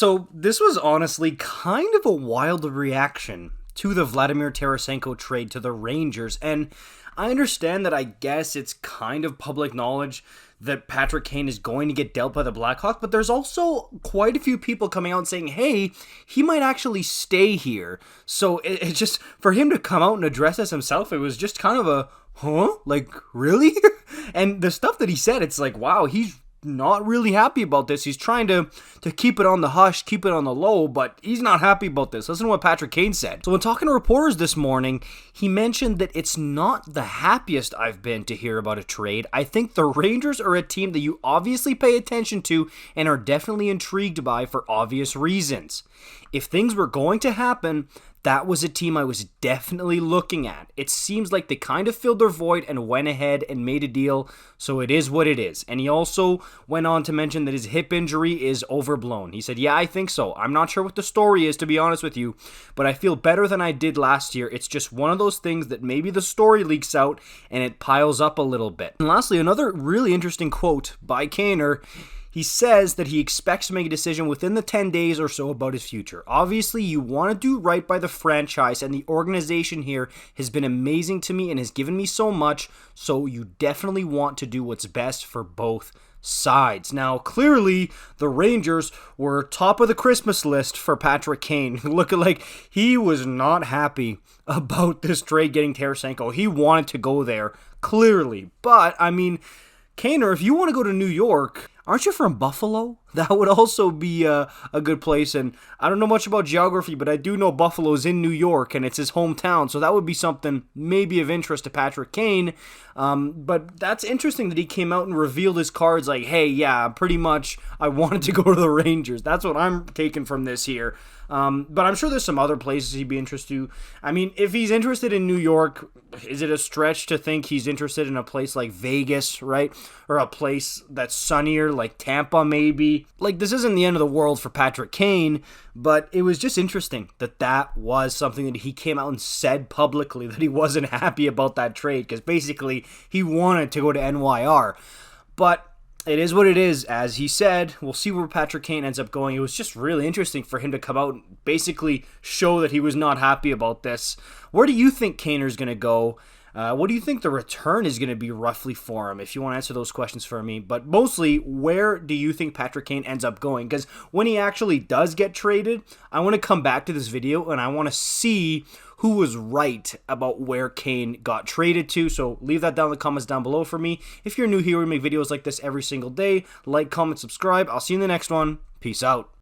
So this was honestly kind of a wild reaction to the Vladimir Tarasenko trade to the Rangers, and I understand that I guess it's kind of public knowledge that Patrick Kane is going to get dealt by the Blackhawks, but there's also quite a few people coming out and saying, hey, he might actually stay here. So it's just, for him to come out and address this himself, it was just kind of a, huh? Like, really? And the stuff that he said, it's like, wow, he's not really happy about this. He's trying to keep it on the hush, keep it on the low, but he's not happy about this. Listen to what Patrick Kane said. So when talking to reporters this morning, he mentioned that it's not the happiest I've been to hear about a trade. I think the Rangers are a team that you obviously pay attention to and are definitely intrigued by for obvious reasons. If things were going to happen, that was a team I was definitely looking at. It seems like they kind of filled their void and went ahead and made a deal, so it is what it is. And he also went on to mention that his hip injury is overblown. He said, yeah, I think so. I'm not sure what the story is, to be honest with you, but I feel better than I did last year. It's just one of those things that maybe the story leaks out and it piles up a little bit. And lastly, another really interesting quote by Kaner. He says that he expects to make a decision within the 10 days or so about his future. Obviously, you want to do right by the franchise, and the organization here has been amazing to me and has given me so much, so you definitely want to do what's best for both sides. Now, clearly, the Rangers were top of the Christmas list for Patrick Kane. Looking like he was not happy about this trade getting Tarasenko. He wanted to go there, clearly. But, I mean, Kaner, if you want to go to New York, aren't you from Buffalo? That would also be a good place, and I don't know much about geography, but I do know Buffalo's in New York, and it's his hometown, so that would be something maybe of interest to Patrick Kane. But that's interesting that he came out and revealed his cards like, hey, yeah, pretty much I wanted to go to the Rangers. That's what I'm taking from this here. But I'm sure there's some other places he'd be interested to. I mean, if he's interested in New York, is it a stretch to think he's interested in a place like Vegas, right? Or a place that's sunnier, like Tampa maybe? Like, this isn't the end of the world for Patrick Kane, but it was just interesting that that was something that he came out and said publicly, that he wasn't happy about that trade, because basically he wanted to go to NYR. But it is what it is, as he said. We'll see where Patrick Kane ends up going. It was just really interesting for him to come out and basically show that he was not happy about this. Where do you think Kaner's going to go? What do you think the return is going to be roughly for him, if you want to answer those questions for me? But mostly, where do you think Patrick Kane ends up going? Because when he actually does get traded, I want to come back to this video and I want to see who was right about where Kane got traded to. So leave that down in the comments down below for me. If you're new here, we make videos like this every single day. Like, comment, subscribe. I'll see you in the next one. Peace out.